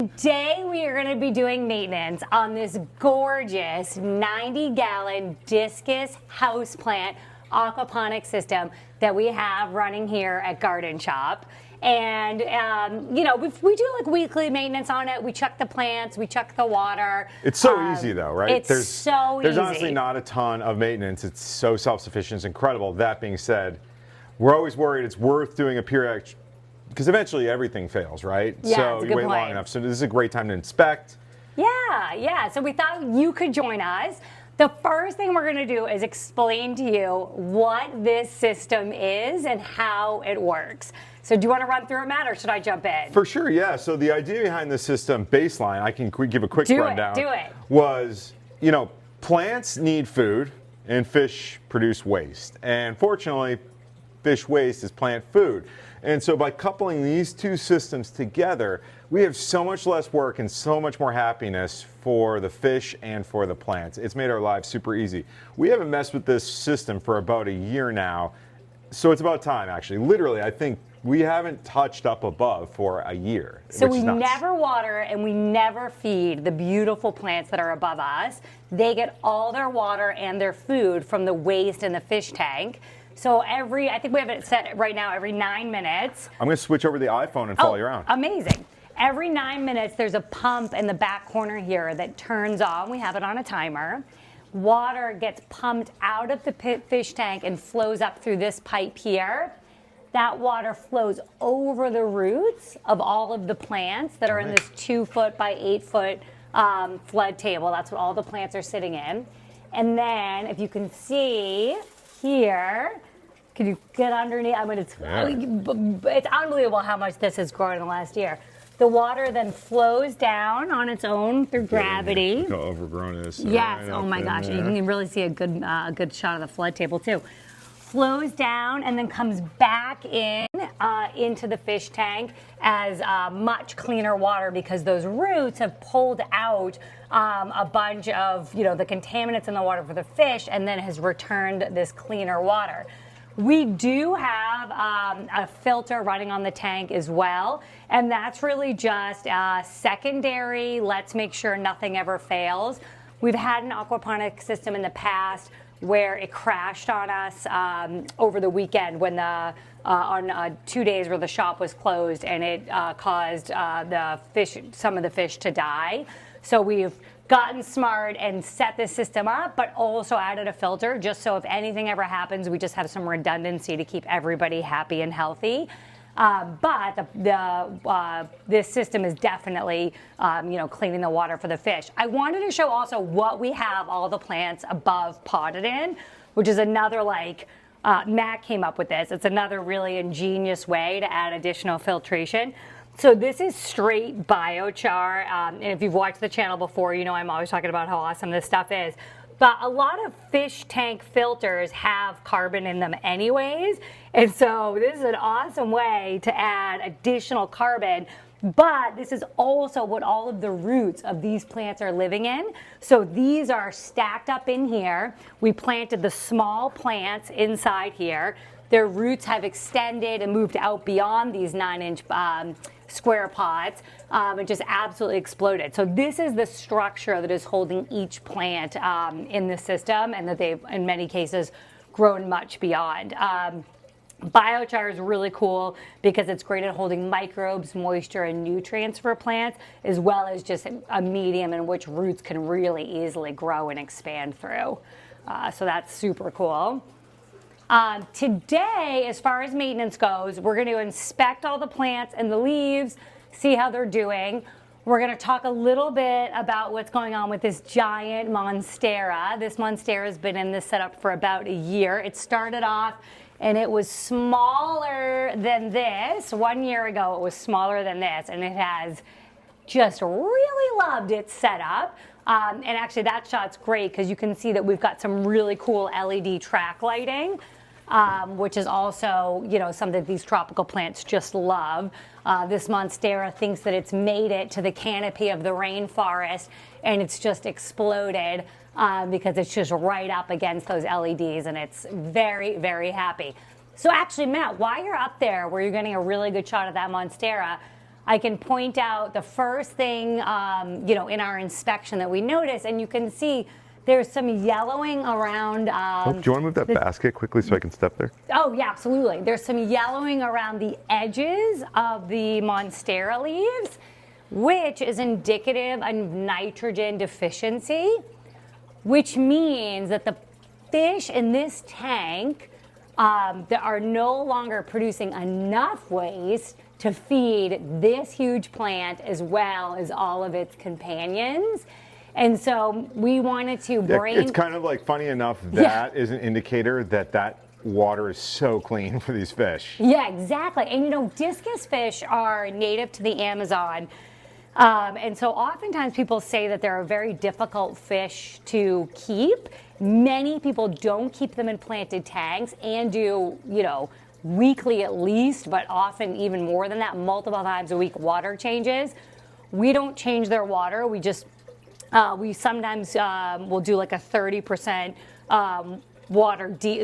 Today we are going to be doing maintenance on this gorgeous 90-gallon Discus houseplant aquaponics system that we have running here at Gardin Shop. And, you know, we do like weekly maintenance on it. We check the plants, we check the water. It's so easy though, right? It's so easy. There's honestly not a ton of maintenance. It's so self-sufficient. It's incredible. That being said, we're always worried it's worth doing a periodic, because eventually everything fails, right? Yeah, so it's a you good wait point. long enough. So this is a great time to inspect. Yeah. So we thought you could join us. The first thing we're going to do is explain to you what this system is and how it works. So do you want to run through it, Matt, or should I jump in? For sure, yeah. So the idea behind this system, baseline, I can give a quick rundown. Do it. Was, you know, plants need food and fish produce waste. And fortunately, fish waste is plant food. And so by coupling these two systems together, we have so much less work and so much more happiness for the fish and for the plants. It's made our lives super easy. We haven't messed with this system for about a year now, so it's about time, actually. Literally, I think we haven't touched up above for a year. So we never water and we never feed the beautiful plants that are above us. They get all their water and their food from the waste in the fish tank. So I think we have it set right now every 9 minutes. I'm going to switch over the iPhone and follow you around. Amazing. Every 9 minutes, there's a pump in the back corner here that turns on. We have it on a timer. Water gets pumped out of the fish tank and flows up through this pipe here. That water flows over the roots of all of the plants that are in this 2-foot by 8-foot flood table. That's what all the plants are sitting in. And then, if you can see here, can you get underneath? I mean, it's unbelievable how much this has grown in the last year. The water then flows down on its own through gravity. Look how overgrown it is. Yes. Right, oh my gosh. You can really see a good shot of the flood table too. Flows down and then comes back in into the fish tank as much cleaner water, because those roots have pulled out a bunch of the contaminants in the water for the fish, and then has returned this cleaner water. We do have a filter running on the tank as well, and that's really just secondary. Let's make sure nothing ever fails. We've had an aquaponics system in the past where it crashed on us over the weekend when on 2 days where the shop was closed, and it caused some of the fish to die. So we've gotten smart and set this system up, but also added a filter just so if anything ever happens, we just have some redundancy to keep everybody happy and healthy. But this system is definitely, cleaning the water for the fish. I wanted to show also what we have all the plants above potted in, which is another Matt came up with this. It's another really ingenious way to add additional filtration. So this is straight biochar, and if you've watched the channel before, you know I'm always talking about how awesome this stuff is. But a lot of fish tank filters have carbon in them anyways, and so this is an awesome way to add additional carbon. But this is also what all of the roots of these plants are living in. So these are stacked up in here. We planted the small plants inside here. Their roots have extended and moved out beyond these 9-inch square pots and just absolutely exploded. So this is the structure that is holding each plant in the system, and that they've, in many cases, grown much beyond. Biochar is really cool because it's great at holding microbes, moisture, and nutrients for plants, as well as just a medium in which roots can really easily grow and expand through. So that's super cool. Today, as far as maintenance goes, we're going to inspect all the plants and the leaves, see how they're doing. We're going to talk a little bit about what's going on with this giant Monstera. This Monstera has been in this setup for about a year. It started off and it was smaller than this. 1 year ago, it was smaller than this, and it has just really loved its setup. And actually, that shot's great because you can see that we've got some really cool LED track lighting. Which is also, something these tropical plants just love. This Monstera thinks that it's made it to the canopy of the rainforest, and it's just exploded because it's just right up against those LEDs, and it's very, very happy. So actually, Matt, while you're up there where you're getting a really good shot of that Monstera, I can point out the first thing, you know, in our inspection that we noticed, and you can see there's some yellowing around. Do you want to move that basket quickly so I can step there? Oh, yeah, absolutely. There's some yellowing around the edges of the Monstera leaves, which is indicative of nitrogen deficiency, which means that the fish in this tank that are no longer producing enough waste to feed this huge plant as well as all of its companions. And so we wanted to bring... It's kind of like, funny enough, that is an indicator that that water is so clean for these fish. Yeah, exactly. And you know, discus fish are native to the Amazon. And so oftentimes people say that they're a very difficult fish to keep. Many people don't keep them in planted tanks and do, you know, weekly at least, but often even more than that, multiple times a week water changes. We don't change their water. We just, we sometimes will do like a 30%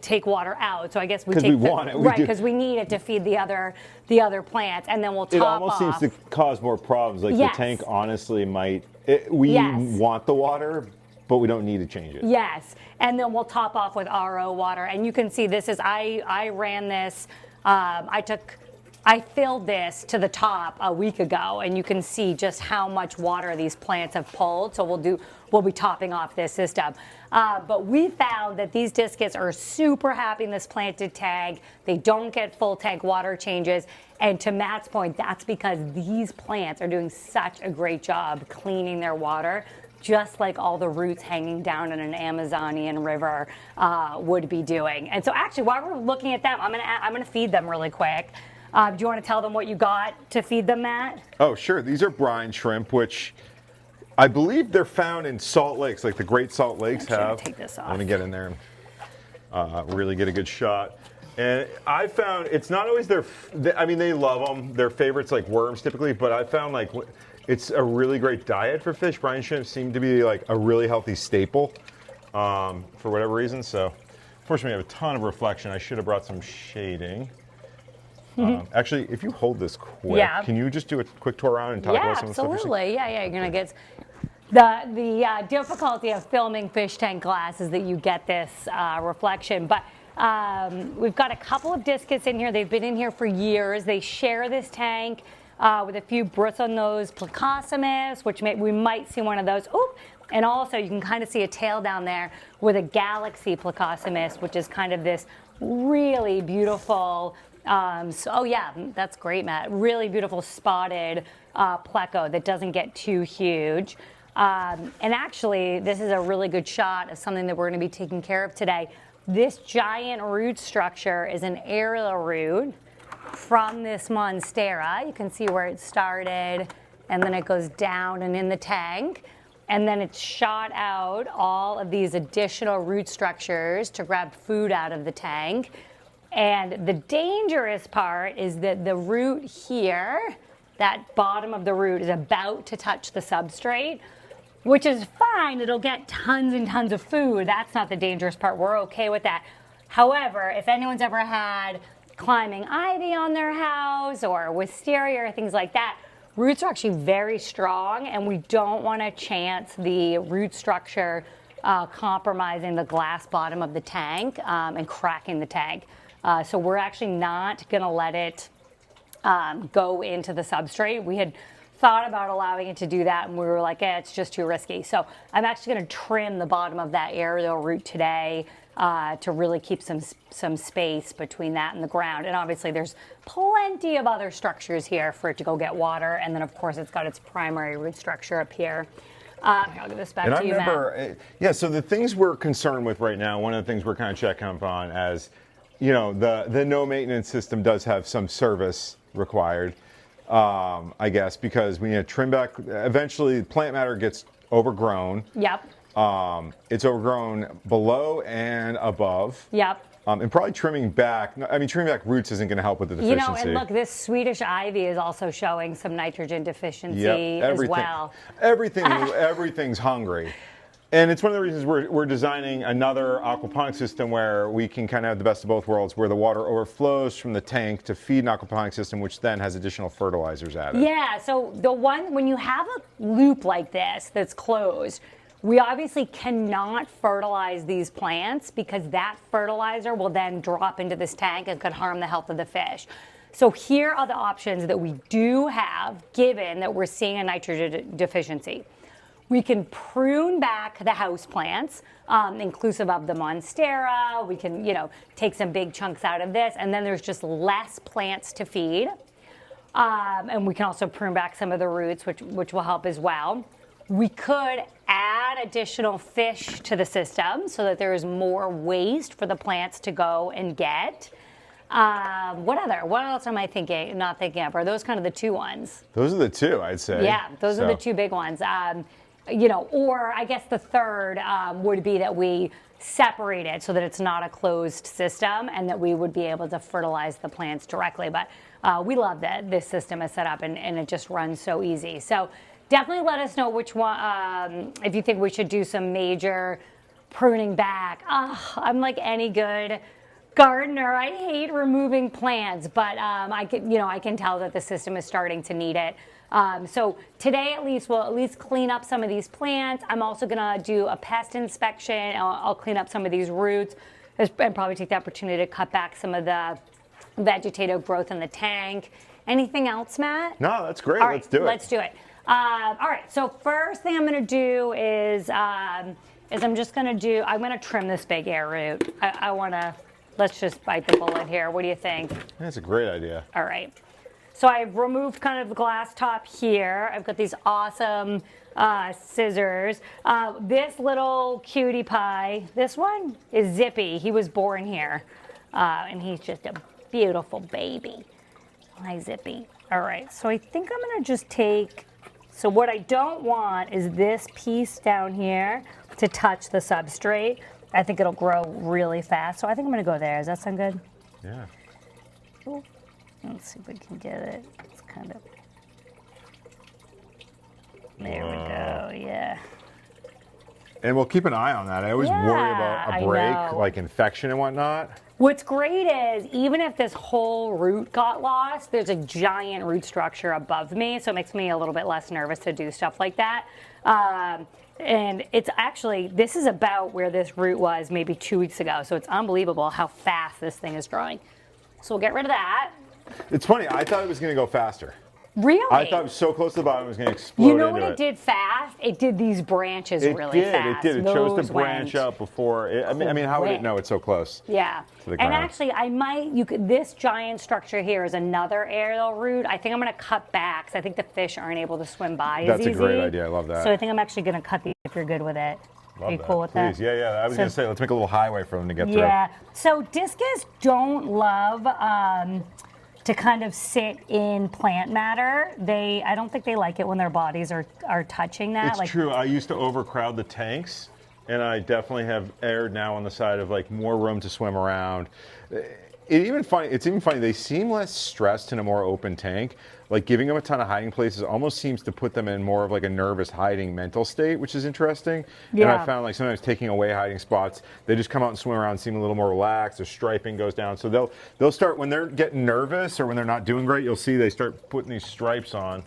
take water out. So I guess we take want it. Right, because we need it to feed the other plants, and then we'll top off. It almost seems to cause more problems. Like Yes. the tank honestly might, we want the water, but we don't need to change it. Yes, and then we'll top off with RO water. And you can see this is, I ran this, I filled this to the top a week ago, and you can see just how much water these plants have pulled. So we'll be topping off this system. But we found that these discus are super happy in this planted tank. They don't get full tank water changes. And to Matt's point, that's because these plants are doing such a great job cleaning their water, just like all the roots hanging down in an Amazonian river would be doing. And so actually, while we're looking at them, I'm gonna feed them really quick. Do you want to tell them what you got to feed them, Matt? Oh, sure. These are brine shrimp, which I believe they're found in salt lakes, like the Great Salt Lakes have. Take this off. Let me get in there and really get a good shot. And I found it's not always I mean, they love them. Their favorites like worms typically, but I found like it's a really great diet for fish. Brine shrimp seem to be like a really healthy staple for whatever reason. So, unfortunately, I have a ton of reflection. I should have brought some shading. Actually, if you hold this quick, can you just do a quick tour around and talk about some of the stuff you're seeing? Absolutely. Yeah, you're gonna get the difficulty of filming fish tank glass is that you get this reflection. But we've got a couple of discus in here. They've been in here for years. They share this tank with a few bristlenose plecostomus, which we might see one of those. Oop! And also, you can kind of see a tail down there with a galaxy plecostomus, which is kind of this really beautiful. Oh yeah, that's great, Matt. Really beautiful spotted pleco that doesn't get too huge. And actually, this is a really good shot of something that we're going to be taking care of today. This giant root structure is an aerial root from this monstera. You can see where it started, and then it goes down and in the tank. And then it's shot out all of these additional root structures to grab food out of the tank. And the dangerous part is that the root here, that bottom of the root, is about to touch the substrate, which is fine. It'll get tons and tons of food. That's not the dangerous part. We're okay with that. However, if anyone's ever had climbing ivy on their house or wisteria or things like that, roots are actually very strong, and we don't want to chance the root structure compromising the glass bottom of the tank and cracking the tank. So we're actually not going to let it go into the substrate. We had thought about allowing it to do that, and we were like, it's just too risky. So I'm actually going to trim the bottom of that aerial root today to really keep some space between that and the ground. And obviously there's plenty of other structures here for it to go get water. And then of course it's got its primary root structure up here. I'll give this back to you, Matt. Yeah, so the things we're concerned with right now, one of the things we're kind of checking up on as, you know, the no maintenance system does have some service required, I guess, because we need to trim back. Eventually, plant matter gets overgrown. Yep. It's overgrown below and above. Yep. And probably trimming back. I mean, trimming back roots isn't going to help with the deficiency. You know, and look, this Swedish ivy is also showing some nitrogen deficiency as well. Everything's hungry. And it's one of the reasons we're designing another aquaponics system where we can kind of have the best of both worlds, where the water overflows from the tank to feed an aquaponics system, which then has additional fertilizers added. Yeah, so when you have a loop like this that's closed, we obviously cannot fertilize these plants because that fertilizer will then drop into this tank and could harm the health of the fish. So here are the options that we do have, given that we're seeing a nitrogen deficiency. We can prune back the house plants, inclusive of the Monstera. We can, take some big chunks out of this, and then there's just less plants to feed. And we can also prune back some of the roots, which will help as well. We could add additional fish to the system so that there is more waste for the plants to go and get. What else am I not thinking of? Are those kind of the two ones? Those are the two, I'd say. Yeah, those are the two big ones. Or I guess the third would be that we separate it so that it's not a closed system and that we would be able to fertilize the plants directly. But we love that this system is set up and it just runs so easy. So definitely let us know which one, if you think we should do some major pruning back. I'm like any good gardener. I hate removing plants, but I can tell that the system is starting to need it. So today we'll at least clean up some of these plants. I'm also gonna do a pest inspection. I'll clean up some of these roots and probably take the opportunity to cut back some of the vegetative growth in the tank. Anything else, Matt? No, that's great. All right, let's do it. Let's do it. All right, so first thing I'm gonna do is I'm gonna trim this big air root. Let's just bite the bullet here. What do you think? That's a great idea. All right. So I've removed kind of the glass top here. I've got these awesome scissors. This little cutie pie, this one is Zippy. He was born here, and he's just a beautiful baby. Hi, Zippy. All right, so I think I'm gonna just so what I don't want is this piece down here to touch the substrate. I think it'll grow really fast, so I think I'm gonna go there. Does that sound good? Yeah. Cool. Let's see if we can get it. It's kind of. There we go. Yeah. And we'll keep an eye on that. I always worry about a break, like infection and whatnot. What's great is even if this whole root got lost, there's a giant root structure above me, so it makes me a little bit less nervous to do stuff like that. And it's actually, this is about where this root was maybe 2 weeks ago, so it's unbelievable how fast this thing is growing. So we'll get rid of that. It's funny, I thought it was going to go faster. Really? I thought it was so close to the bottom it was going to explode. You know what it did fast? It did these branches really fast. It did. It chose to branch up before. I mean, how would it know it's so close? Yeah. To the ground? And actually, this giant structure here is another aerial root. I think I'm going to cut back because I think the fish aren't able to swim by as easy. That's a great idea. I love that. So I think I'm actually going to cut these if you're good with it. Are you cool with that? Please. Yeah. I was going to say, let's make a little highway for them to get through. Yeah. So discus don't love to kind of sit in plant matter. I don't think they like it when their bodies are touching that. It's true. I used to overcrowd the tanks, and I definitely have erred now on the side of like more room to swim around. It's even funny. They seem less stressed in a more open tank. Like giving them a ton of hiding places almost seems to put them in more of like a nervous hiding mental state, which is interesting. Yeah. And I found like sometimes taking away hiding spots, they just come out and swim around, seem a little more relaxed. Their striping goes down, so they'll start when they're getting nervous or when they're not doing great. You'll see they start putting these stripes on,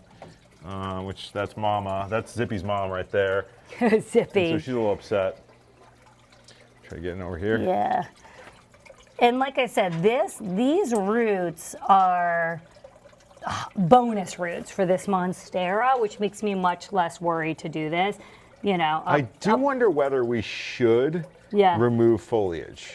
which that's Mama. That's Zippy's mom right there. Zippy. And so she's a little upset. Try getting over here. Yeah. And like I said, these roots are bonus roots for this Monstera, which makes me much less worried to do this. I do wonder whether we should remove foliage.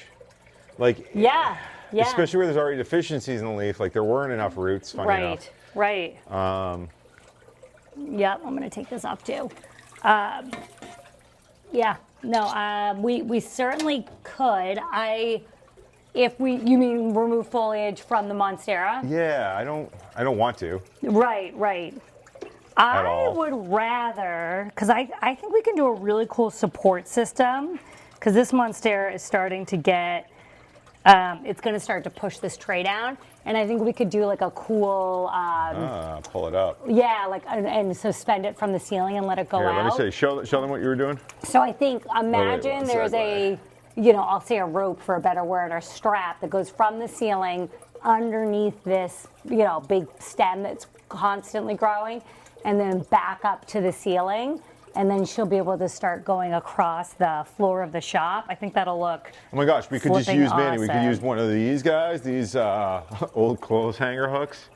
Like, yeah. Especially where there's already deficiencies in the leaf, like there weren't enough roots, funny enough. Right. Yep, I'm gonna take this off too. We certainly could. You mean remove foliage from the Monstera? Yeah, I don't want to. Right. I would rather, because I think we can do a really cool support system, because this Monstera is starting to get, it's going to start to push this tray down, And I think we could do like a cool, pull it up. yeah, like and suspend it from the ceiling and let it go Here, out. let me see. Show them what you were doing. So I think, imagine one there's segue. I'll say a rope for a better word, or strap that goes from the ceiling underneath this, big stem that's constantly growing, and then back up to the ceiling. And then she'll be able to start going across the floor of the shop. I think that'll look. Oh my gosh, we could just flipping use Manny. We could awesome. use one of these guys, these old clothes hanger hooks,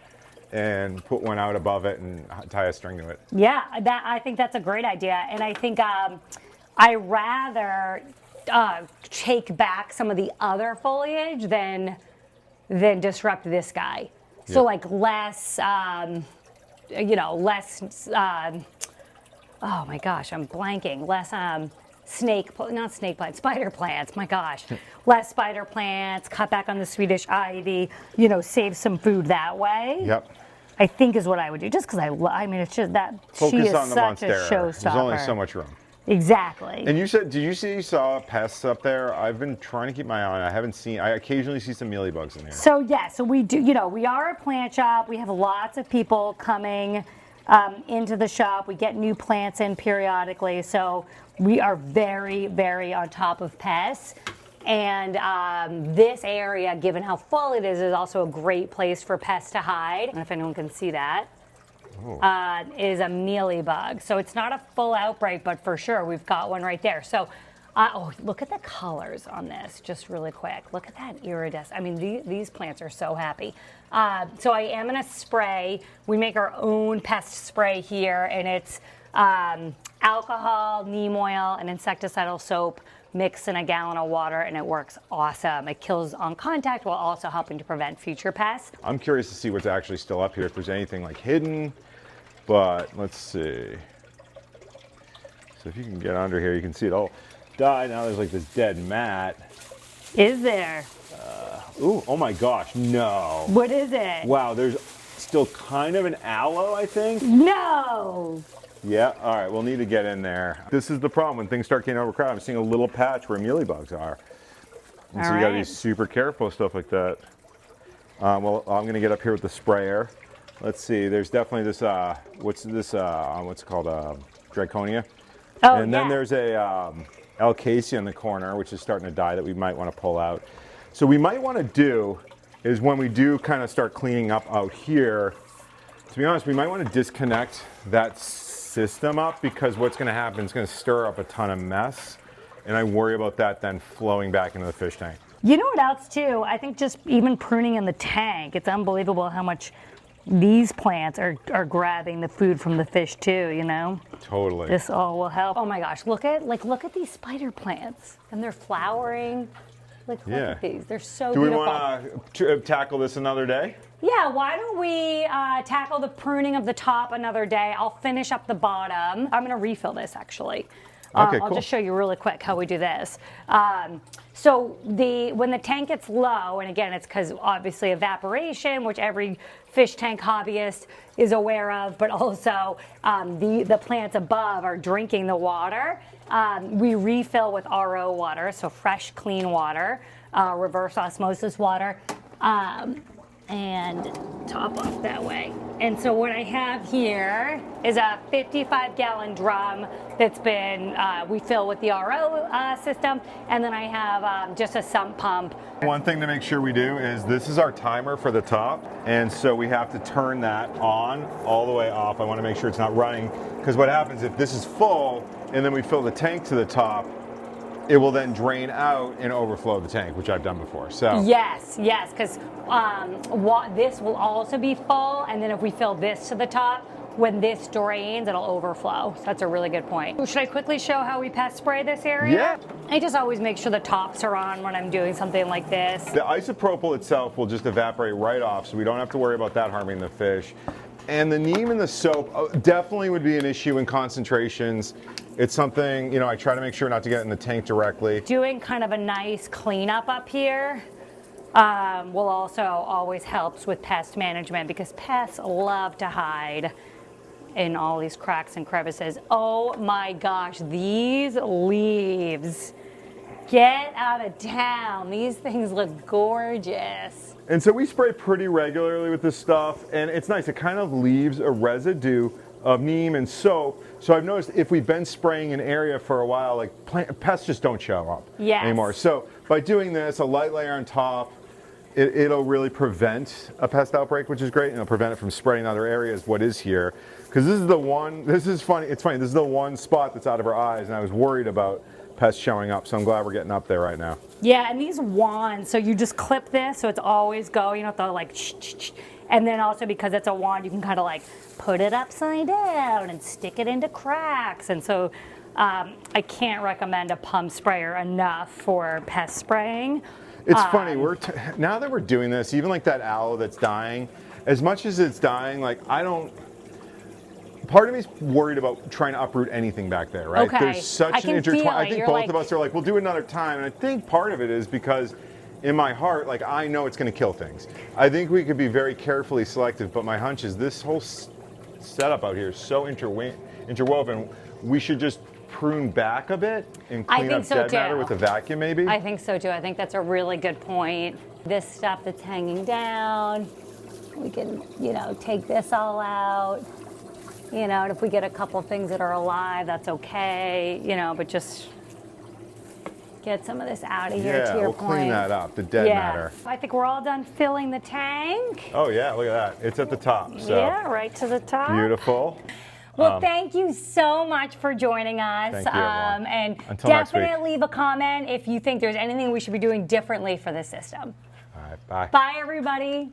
and put one out above it and tie a string to it. Yeah, I think that's a great idea. And I think I rather take back some of the other foliage than disrupt this guy. So Yeah. like less, less. Oh my gosh, I'm blanking. Less not snake plants, spider plants. My gosh, less spider plants. Cut back on the Swedish ivy. Save some food that way. Yep. I think is what I would do, just because I mean, it's just that she Focus is on the such a Monstera. showstopper. There's only so much room. Exactly. And you said, did you see you saw pests up there? I've been trying to keep my eye on it. I occasionally see some mealybugs in here. So yeah, so we do, we are a plant shop. We have lots of people coming into the shop. We get new plants in periodically. So we are very, very on top of pests. And this area, given how full it is also a great place for pests to hide. I don't know if anyone can see that. Is a mealybug. So it's not a full outbreak, but for sure we've got one right there. So, look at the colors on this, just really quick. Look at that iridescent. I mean, these plants are so happy. So I am gonna spray. We make our own pest spray here, and it's alcohol, neem oil, and insecticidal soap mixed in a gallon of water, and it works awesome. It kills on contact while also helping to prevent future pests. I'm curious to see what's actually still up here, if there's anything like hidden, but let's see. So if you can get under here, you can see it all die. Now there's like this dead mat. Is there? Ooh, oh my gosh, no. What is it? Wow, there's still kind of an aloe, I think. No! Yeah, all right, we'll need to get in there. This is the problem when things start getting overcrowded. I'm seeing a little patch where mealybugs are. And so you gotta be super careful with stuff like that. Well, I'm gonna get up here with the sprayer. Let's see, there's definitely this, what's it called, Draconia. Oh, And then yeah. there's a Alcacia in the corner, which is starting to die, that we might wanna pull out. So we might wanna do is when we do kind of start cleaning up out here, to be honest, we might wanna disconnect that system up, because what's going to happen is going to stir up a ton of mess, and I worry about that then flowing back into the fish tank. You know what else too? I think just even pruning in the tank, it's unbelievable how much these plants are grabbing the food from the fish too, Totally. This all will help. Oh my gosh, look at these spider plants, and they're flowering. Look Yeah. at these, they're so Do we beautiful. want to tackle this another day? Yeah, why don't we tackle the pruning of the top another day? I'll finish up the bottom. I'm gonna refill this actually. Okay, I'll cool. just show you really quick how we do this. So when the tank gets low, and again, it's because obviously evaporation, which every fish tank hobbyist is aware of, but also the plants above are drinking the water. We refill with RO water, so fresh, clean water, reverse osmosis water. And top off that way. And so what I have here is a 55-gallon drum that's been, we fill with the RO system, and then I have just a sump pump. One thing to make sure we do is this is our timer for the top, and so we have to turn that on all the way off. I want to make sure it's not running, because what happens if this is full and then we fill the tank to the top, it will then drain out and overflow the tank, which I've done before. So Yes, because this will also be full, and then if we fill this to the top, when this drains, it'll overflow. So that's a really good point. Should I quickly show how we pest spray this area? Yeah. I just always make sure the tops are on when I'm doing something like this. the isopropyl itself will just evaporate right off, so we don't have to worry about that harming the fish. And the neem and the soap definitely would be an issue in concentrations. It's something, I try to make sure not to get in the tank directly. Doing kind of a nice cleanup up here will also always helps with pest management, because pests love to hide in all these cracks and crevices. Oh my gosh, these leaves Get out of town. These things look gorgeous. And so we spray pretty regularly with this stuff, and it's nice. It kind of leaves a residue of neem and soap. So I've noticed if we've been spraying an area for a while, like pests just don't show up anymore. So by doing this, a light layer on top, it'll really prevent a pest outbreak, which is great, and it'll prevent it from spreading other areas, what is here. Because this is the one, this is funny, it's funny, this is the one spot that's out of our eyes, and I was worried about pests showing up, so I'm glad we're getting up there right now. Yeah, and these wands, so you just clip this, so it's always go, you don't have to like, and then also because it's a wand, you can kind of like put it upside down and stick it into cracks, and so I can't recommend a pump sprayer enough for pest spraying. It's funny, now that we're doing this, even like that aloe that's dying, as much as it's dying, like part of me is worried about trying to uproot anything back there, right? Okay. There's such an intertwine. I think both of us are like, we'll do it another time. And I think part of it is because in my heart, like I know it's going to kill things. I think we could be very carefully selective, but my hunch is this whole setup out here is so interwoven. We should just prune back a bit and clean up dead matter with a vacuum maybe? I think so too. I think that's a really good point. This stuff that's hanging down, we can, take this all out. And if we get a couple things that are alive, that's okay, but just get some of this out of here to your point. Yeah, we'll clean that up, the dead matter. I think we're all done filling the tank. Oh yeah, look at that. It's at the top. So. Yeah, right to the top. Beautiful. Well, thank you so much for joining us. Thank you, and until next week. Definitely leave a comment if you think there's anything we should be doing differently for the system. All right, bye. Bye, everybody.